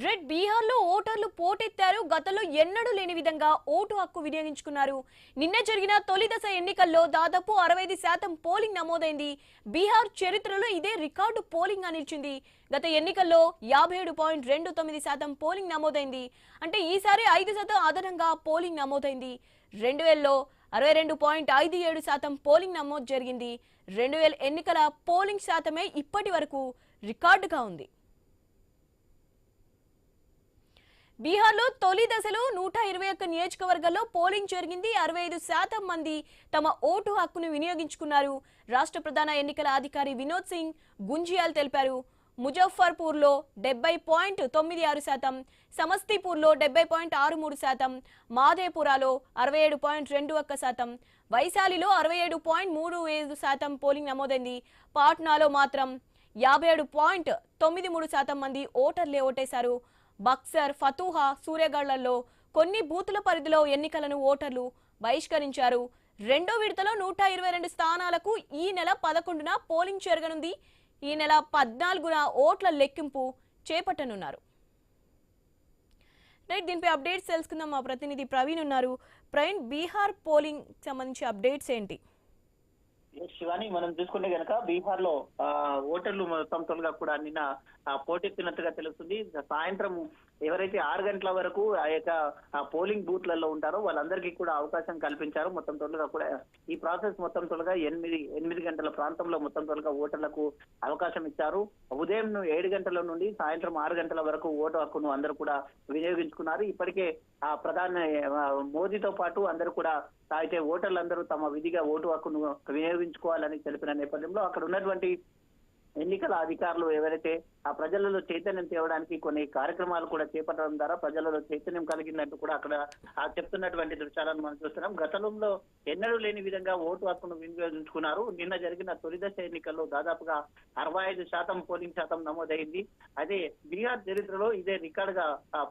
Red బీహార్లో ఓటర్లు పోటెత్తారు. గతంలో ఎన్నడూ లేని విధంగా ఓటు హక్కు వినియోగించుకున్నారు. నిన్న జరిగిన తొలి దశ ఎన్నికల్లో దాదాపు 65% పోలింగ్ నమోదైంది. బీహార్ చరిత్రలో ఇదే రికార్డు పోలింగ్ గా నిలిచింది. గత ఎన్నికల్లో 57.29% పోలింగ్ నమోదైంది. అంటే ఈసారి 5% అదనంగా పోలింగ్ నమోదైంది. 2000లో 62.57% పోలింగ్ నమోదు జరిగింది. 2000 ఎన్నికల పోలింగ్ శాతమే ఇప్పటి వరకు రికార్డుగా ఉంది. బీహార్లో తొలి దశలో 121 నియోజకవర్గాల్లో పోలింగ్ జరిగింది. 65% మంది తమ ఓటు హక్కును వినియోగించుకున్నారు. రాష్ట్ర ప్రధాన ఎన్నికల అధికారి వినోద్ సింగ్ గుంజియాల్ తెలిపారు. ముజఫర్పూర్లో 70.96%, సమస్తీపూర్లో 70.63%, మాధేపురాలో 67.21%, వైశాలిలో 67.35% పోలింగ్ నమోదైంది. పాట్నాలో మాత్రం 57.93% మంది ఓటర్లే ఓటేశారు. బక్సర్, ఫతూహా, సూర్యగఢ్లలో కొన్ని బూతుల పరిధిలో ఎన్నికలను ఓటర్లు బహిష్కరించారు. రెండో విడతలో 122 స్థానాలకు ఈ నెల 11న పోలింగ్ జరగనుంది. ఈ నెల 14న ఓట్ల లెక్కింపు చేపట్టనున్నారు. రైట్, దీనిపై అప్డేట్స్ తెలుసుకుందాం. మా ప్రతినిధి ప్రవీణ్ ఉన్నారు. ప్రవీణ్, బీహార్ పోలింగ్ సంబంధించి అప్డేట్స్ ఏంటి? శివాని, మనం చూసుకుంటే గనక బీహార్ లో ఓటర్లు మొత్తం తొలగా కూడా నిన్న పోటెత్తినట్టుగా తెలుస్తుంది. సాయంత్రం ఎవరైతే 6 గంటల వరకు ఆ యొక్క పోలింగ్ బూత్లలో ఉంటారో వాళ్ళందరికీ కూడా అవకాశం కల్పించారు. మొత్తం తొలగా కూడా ఈ ప్రాసెస్ మొత్తం తొలగా 8 గంటల ప్రాంతంలో మొత్తం తొలగా ఓటర్లకు అవకాశం ఇచ్చారు. ఉదయం 7 గంటల నుండి సాయంత్రం 6 గంటల వరకు ఓటు హక్కును అందరూ కూడా వినియోగించుకున్నారు. ఇప్పటికే ప్రధాని మోదీతో పాటు అందరూ కూడా అయితే ఓటర్లందరూ తమ విధిగా ఓటు హక్కును వినియోగించుకోవాలని తెలిపిన నేపథ్యంలో అక్కడ ఉన్నటువంటి ఎన్నికల అధికారులు ఎవరైతే ఆ ప్రజలలో చైతన్యం తేవడానికి కొన్ని కార్యక్రమాలు కూడా చేపట్టడం ద్వారా ప్రజలలో చైతన్యం కలిగినట్టు కూడా అక్కడ చెప్తున్నటువంటి దృశ్యాలను మనం చూస్తున్నాం. గతంలో ఎన్నడూ లేని విధంగా ఓటు హక్కును వినియోగించుకున్నారు. నిన్న జరిగిన తొలి దశ ఎన్నికల్లో దాదాపుగా 65% పోలింగ్ శాతం నమోదైంది. అదే బీహార్ చరిత్రలో ఇదే రికార్డ్ గా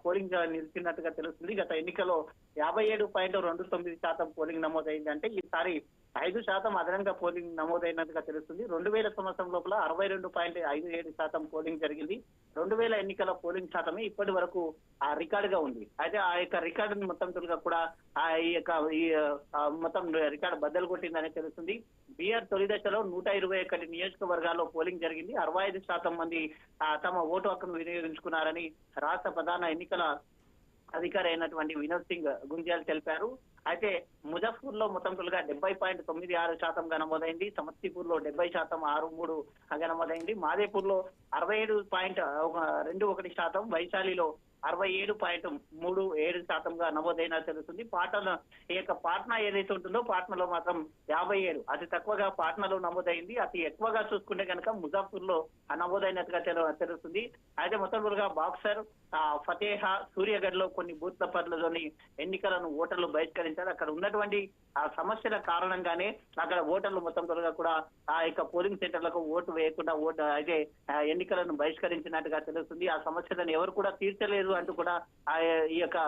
పోలింగ్ నిలిచినట్టుగా తెలుస్తుంది. గత ఎన్నికలో 57.29% పోలింగ్ నమోదైంది. అంటే ఈసారి 5% అదనంగా పోలింగ్ నమోదైనట్టుగా తెలుస్తుంది. 2000 సంవత్సరం లోపల 62.57% పోలింగ్ జరిగింది. 2000 ఎన్నికల పోలింగ్ శాతమే ఇప్పటి వరకు ఆ రికార్డ్ గా ఉంది. అయితే ఆ యొక్క రికార్డుని మొత్తం తొలగా కూడా ఈ మొత్తం రికార్డు బద్దలు కొట్టిందని తెలుస్తుంది. బీహార్ తొలి దశలో 121 నియోజకవర్గాల్లో పోలింగ్ జరిగింది. 65% మంది తమ ఓటు హక్కును వినియోగించుకున్నారని రాష్ట్ర ప్రధాన ఎన్నికల అధికారి అయినటువంటి వినోద్ సింగ్ గుంజియాల్ తెలిపారు. అయితే ముజఫ్పూర్ లో మొత్తం తొలగా 70.96% నమోదైంది. సమస్తీపూర్ లో 70.63% నమోదైంది. మాదేపూర్ లో 67.21%, వైశాలిలో 67.37% నమోదైనా తెలుస్తుంది. ఈ యొక్క పాట్నా ఏదైతే ఉంటుందో పాట్నాలో మాత్రం 57, అతి తక్కువగా పాట్నాలో నమోదైంది. అతి ఎక్కువగా చూసుకుంటే కనుక ముజాఫర్ లో నమోదైనట్టుగా తెలుస్తుంది. అయితే మొత్తం బాక్సర్, ఫతేహా, సూర్యగఢ్ లో కొన్ని బూత్ల పరిధిలోని ఎన్నికలను ఓటర్లు బహిష్కరించారు. అక్కడ ఉన్నటువంటి ఆ సమస్యల కారణంగానే అక్కడ ఓటర్లు మొత్తం త్వరగా కూడా ఆ యొక్క పోలింగ్ సెంటర్లకు ఓటు వేయకుండా అయితే ఎన్నికలను బహిష్కరించినట్టుగా తెలుస్తుంది. ఆ సమస్యలను ఎవరు కూడా తీర్చలేదు అంటూ కూడా ఈ యొక్క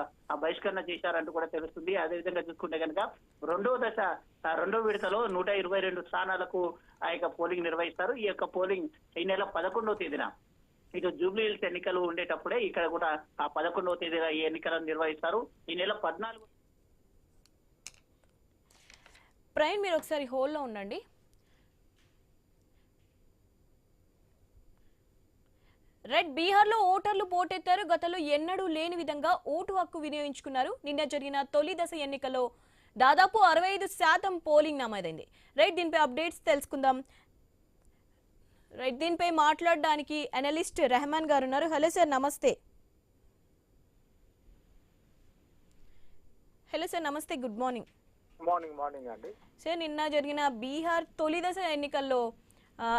బహిష్కరణ చేశారంటూ కూడా తెలుస్తుంది. అదేవిధంగా చూసుకుంటే కనుక రెండో విడతలో 122 స్థానాలకు ఆ యొక్క పోలింగ్ నిర్వహిస్తారు. ఈ యొక్క పోలింగ్ ఈ నెల 11వ తేదీన ఇటు జూబ్లీ హిల్స్ ఎన్నికలు ఉండేటప్పుడే ఇక్కడ కూడా ఆ 11వ తేదీన ఈ ఎన్నికలను నిర్వహిస్తారు. ఈ నెల 14. ప్రవీణ్, మీరు ఒకసారి హోల్డ్లో ఉండండి. రెడ్ బీహార్లో ఓటర్లు పోటెత్తారు. గతంలో ఎన్నడూ లేని విధంగా ఓటు హక్కు వినియోగించుకున్నారు. నిన్న జరిగిన తొలి దశ ఎన్నికల్లో దాదాపు 65% పోలింగ్ నమోదైంది. రైట్, దీనిపై అప్డేట్స్ తెలుసుకుందాం. రైట్, దీనిపై మాట్లాడడానికి అనలిస్ట్ రెహమాన్ గారు ఉన్నారు. హలో సార్, నమస్తే. హలో సార్, నమస్తే, గుడ్ మార్నింగ్. మార్నింగ్ అండి. సార్, నిన్న జరిగిన బీహార్ తొలి దశ ఎన్నికల్లో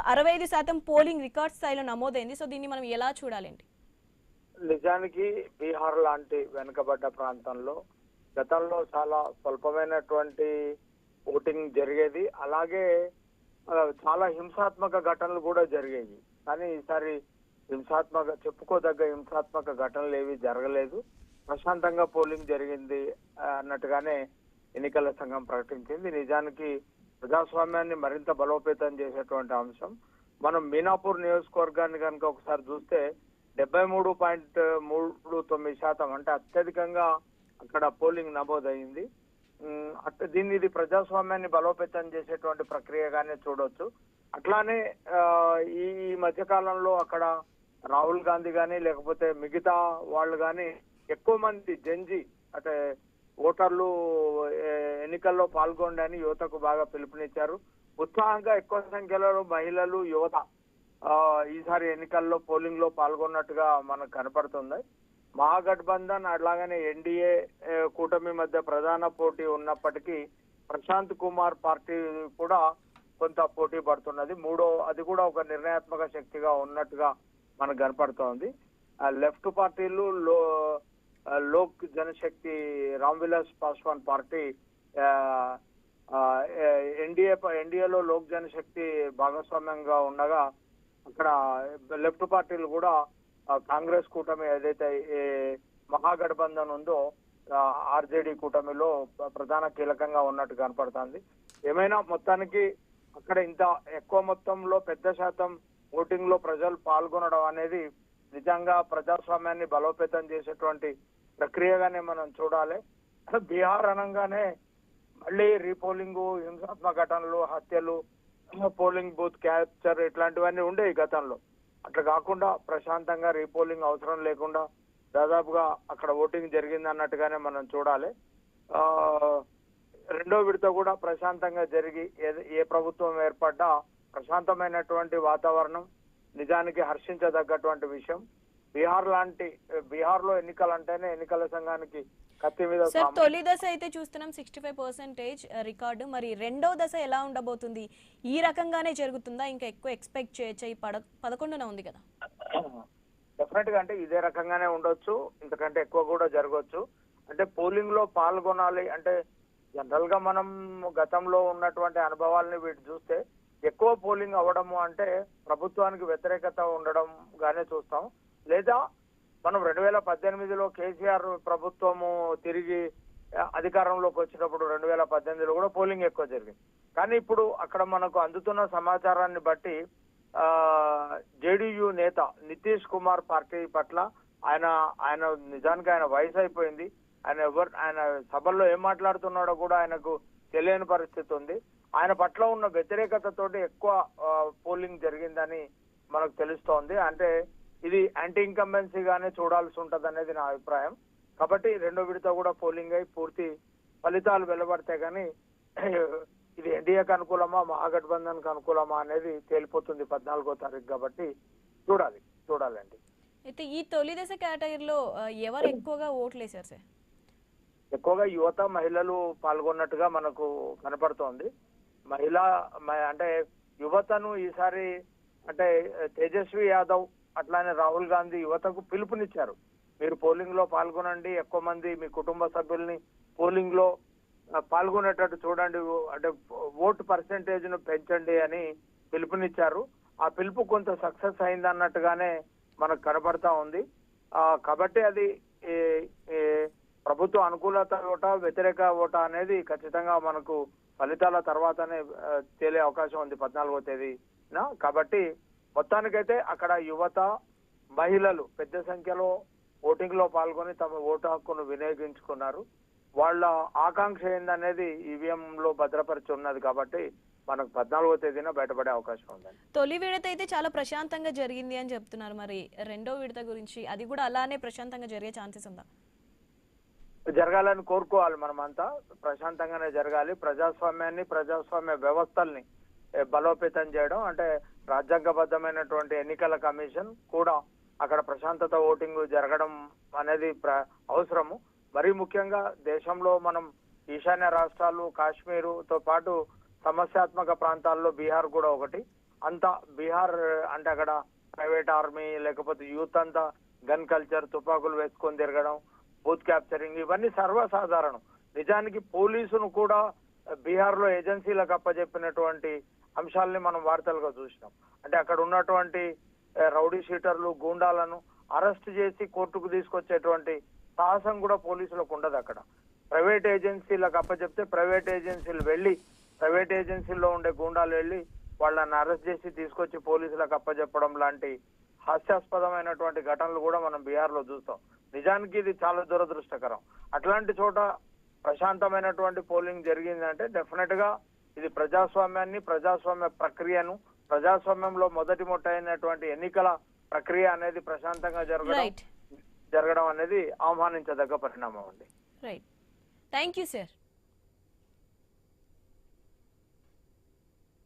65% పోలింగ్ రికార్డ్ స్థాయిలో నమోదైంది. సో దీన్ని మనం ఎలా చూడాలండి? నిజానికి బీహార్ లాంటి వెనుకబడ్డ ప్రాంతంలో గతంలో చాలా స్వల్పమైనటువంటి ఓటింగ్ జరిగేది. అలాగే చాలా హింసాత్మక ఘటనలు కూడా జరిగేవి. కానీ ఈసారి చెప్పుకోదగ్గ హింసాత్మక ఘటనలు ఏవి జరగలేదు. ప్రశాంతంగా పోలింగ్ జరిగింది అన్నట్టుగానే ఎన్నికల సంఘం ప్రకటించింది. నిజానికి ప్రజాస్వామ్యాన్ని మరింత బలోపేతం చేసేటువంటి అంశం. మనం మీనాపూర్ నియోజకవర్గాన్ని కనుక ఒకసారి చూస్తే 73.39% అంటే అత్యధికంగా అక్కడ పోలింగ్ నమోదైంది. ఇది ప్రజాస్వామ్యాన్ని బలోపేతం చేసేటువంటి ప్రక్రియగానే చూడొచ్చు. అట్లానే ఈ మధ్య కాలంలో అక్కడ రాహుల్ గాంధీ గాని లేకపోతే మిగతా వాళ్ళు గాని ఎక్కువ మంది జంజి అంటే ఓటర్లు ఎన్నికల్లో పాల్గొనని యువతకు బాగా పిలుపునిచ్చారు. ఉత్సాహంగా ఎక్కువ సంఖ్యలో మహిళలు యువత ఈసారి ఎన్నికల్లో పోలింగ్ లో పాల్గొన్నట్టుగా మనకు కనపడుతుంది. మహాగఠబంధన్ అలాగనే ఎన్డీఏ కూటమి మధ్య ప్రధాన పోటీ ఉన్నప్పటికీ ప్రశాంత్ కుమార్ పార్టీ కూడా కొంత పోటీ పడుతున్నది. అది కూడా ఒక నిర్ణయాత్మక శక్తిగా ఉన్నట్టుగా మనకు కనపడుతోంది. లెఫ్ట్ పార్టీలు లోక్ జనశక్తి రామ్ విలాస్ పాస్వాన్ పార్టీ ఎన్డీఏలో లోక్ జనశక్తి భాగస్వామ్యంగా ఉండగా అక్కడ లెఫ్ట్ పార్టీలు కూడా కాంగ్రెస్ కూటమి ఏదైతే మహాగఠబంధన్ ఉందో ఆర్జేడీ కూటమిలో ప్రధాన కీలకంగా ఉన్నట్టు కనపడుతుంది. ఏమైనా మొత్తానికి అక్కడ ఇంత ఎక్కువ మొత్తంలో పెద్ద శాతం ఓటింగ్ లో ప్రజలు పాల్గొనడం అనేది నిజంగా ప్రజాస్వామ్యాన్ని బలోపేతం చేసేటువంటి ప్రక్రియగానే మనం చూడాలి. బీహార్ అనగానే మళ్ళీ రీపోలింగ్, హింసాత్మక ఘటనలు, హత్యలు, పోలింగ్ బూత్ క్యాప్చర్ ఇట్లాంటివన్నీ ఉండేవి గతంలో. అట్లా కాకుండా ప్రశాంతంగా రీపోలింగ్ అవసరం లేకుండా దాదాపుగా అక్కడ ఓటింగ్ జరిగింది అన్నట్టుగానే మనం చూడాలి. రెండో విడత కూడా ప్రశాంతంగా జరిగి ఏ ప్రభుత్వం ఏర్పడ్డా ప్రశాంతమైనటువంటి వాతావరణం నిజానికి హర్షించదగ్గటువంటి విషయం. బీహార్ లో ఎన్నికలు అంటేనే ఎన్నికల సంఘానికి కత్తి మీద. సార్, తొలి దశ అయితే చూస్తున్నాం 65% రికార్డు. మరి రెండో దశ ఎలా ఉండబోతుంది? ఈ రకంగానే జరుగుతుందా? ఇంకా ఎక్కువ ఎక్స్పెక్ట్ చేయొచ్చా? ఈ 11న ఉంది కదా. డెఫినెట్ గా అంటే ఇదే రకంగానే ఉండొచ్చు, ఇంతకంటే ఎక్కువ కూడా జరగవచ్చు. అంటే పోలింగ్ లో పాల్గొనాలి అంటే జనరల్ గా మనం గతంలో ఉన్నటువంటి అనుభవాలని వీటి చూస్తే ఎక్కువ పోలింగ్ అవ్వడము అంటే ప్రభుత్వానికి వ్యతిరేకత ఉండడం గానే చూస్తాం. లేదా మనం 2018లో కేసీఆర్ ప్రభుత్వము తిరిగి అధికారంలోకి వచ్చినప్పుడు 2018లో కూడా పోలింగ్ ఎక్కువ జరిగింది. కానీ ఇప్పుడు అక్కడ మనకు అందుతున్న సమాచారాన్ని బట్టి జేడీయూ నేత నితీష్ కుమార్ పార్టీ పట్ల ఆయన నిజానికి ఆయన వయసు అయిపోయింది. ఆయన సభల్లో ఏం మాట్లాడుతున్నాడో కూడా ఆయనకు తెలియని పరిస్థితి ఉంది. ఆయన పట్ల ఉన్న వ్యతిరేకతతోటి ఎక్కువ పోలింగ్ జరిగిందని మనకు తెలుస్తోంది. అంటే ఇది యాంటీ ఇన్కంబెన్సీ గానే చూడాల్సి ఉంటది అనేది నా అభిప్రాయం. కాబట్టి రెండో విడత కూడా పోలింగ్ అయి పూర్తి ఫలితాలు వెలువడితే గానీ ఇది ఎన్డీఏకి అనుకూలమా మహాగఠబంధన్ కు అనుకూలమా అనేది తేలిపోతుంది 14వ తారీఖు. కాబట్టి చూడాలండి. అయితే ఈ తొలి దశ కేటగిరీలో ఎవరు ఎక్కువగా ఓట్లు వేశారు సార్? ఎక్కువగా యువత, మహిళలు పాల్గొన్నట్టుగా మనకు కనపడుతోంది. అంటే యువతను ఈసారి అంటే తేజస్వి యాదవ్ అట్లానే రాహుల్ గాంధీ యువతకు పిలుపునిచ్చారు. మీరు పోలింగ్ లో పాల్గొనండి, ఎక్కువ మంది మీ కుటుంబ సభ్యుల్ని పోలింగ్ లో పాల్గొనేటట్టు చూడండి, అంటే ఓటు పర్సెంటేజ్ ను పెంచండి అని పిలుపునిచ్చారు. ఆ పిలుపు కొంత సక్సెస్ అయింది అన్నట్టుగానే మనకు కనబడతా ఉంది. కాబట్టి అది ప్రభుత్వ అనుకూలత ఓటా వ్యతిరేక ఓటా అనేది ఖచ్చితంగా మనకు ఫలితాల తర్వాతనే తేలే అవకాశం ఉంది 14వ తేదీన. కాబట్టి మొత్తానికైతే అక్కడ యువత, మహిళలు పెద్ద సంఖ్యలో ఓటింగ్ లో పాల్గొని తమ ఓటు హక్కును వినియోగించుకున్నారు. వాళ్ళ ఆకాంక్ష ఏందనేది ఈవీఎం లో భద్రపరిచి ఉన్నది. కాబట్టి మనకు 14వ తేదీన బయటపడే అవకాశం ఉందండి. తొలి విడత అయితే చాలా ప్రశాంతంగా జరిగింది అని చెప్తున్నారు. మరి రెండో విడత గురించి అది కూడా అలానే ప్రశాంతంగా జరిగే ఛాన్సెస్ ఉందా? జరగాలని కోరుకోవాలి. మనమంతా ప్రశాంతంగానే జరగాలి. ప్రజాస్వామ్య వ్యవస్థల్ని బలోపేతం చేయడం అంటే రాజ్యాంగబద్ధమైనటువంటి ఎన్నికల కమిషన్ కూడా అక్కడ ప్రశాంతత ఓటింగ్ జరగడం అనేది అవసరము. మరీ ముఖ్యంగా దేశంలో మనం ఈశాన్య రాష్ట్రాలు, కాశ్మీరుతో పాటు సమస్యాత్మక ప్రాంతాల్లో బీహార్ కూడా ఒకటి. బీహార్ అంటే అక్కడ ప్రైవేట్ ఆర్మీ లేకపోతే యూత్ అంతా గన్ కల్చర్, తుపాకులు వేసుకొని తిరగడం, బూత్ క్యాప్చరింగ్ ఇవన్నీ సర్వసాధారణం. నిజానికి పోలీసును కూడా బీహార్ లో ఏజెన్సీలకు అప్పచెప్పినటువంటి అంశాలని మనం వార్తలుగా చూసినాం. అంటే అక్కడ ఉన్నటువంటి రౌడీ షీటర్లు, గూండాలను అరెస్ట్ చేసి కోర్టుకు తీసుకొచ్చేటువంటి సాహసం కూడా పోలీసులకు ఉండదు. అక్కడ ప్రైవేట్ ఏజెన్సీలకు అప్పచెప్తే ప్రైవేట్ ఏజెన్సీల్లో ఉండే గూండాలు వెళ్ళి వాళ్ళని అరెస్ట్ చేసి తీసుకొచ్చి పోలీసులకు అప్పచెప్పడం లాంటి హాస్యాస్పదమైనటువంటి ఘటనలు కూడా మనం బీహార్ లో చూస్తాం. నిజానికి ఇది చాలా దురదృష్టకరం. అట్లాంటి చోట ప్రశాంతమైనటువంటి పోలింగ్ జరిగిందంటే డెఫినెట్ గా ఇది ప్రజాస్వామ్యాన్ని, ప్రజాస్వామ్య ప్రక్రియను, ప్రజాస్వామ్యంలో మొదటి మొట్ట అయినటువంటి ఎన్నికల ప్రక్రియ అనేది ప్రశాంతంగా జరగడం అనేది ఆహ్వానించదగ్గ పరిణామం అండి. Right, thank you sir.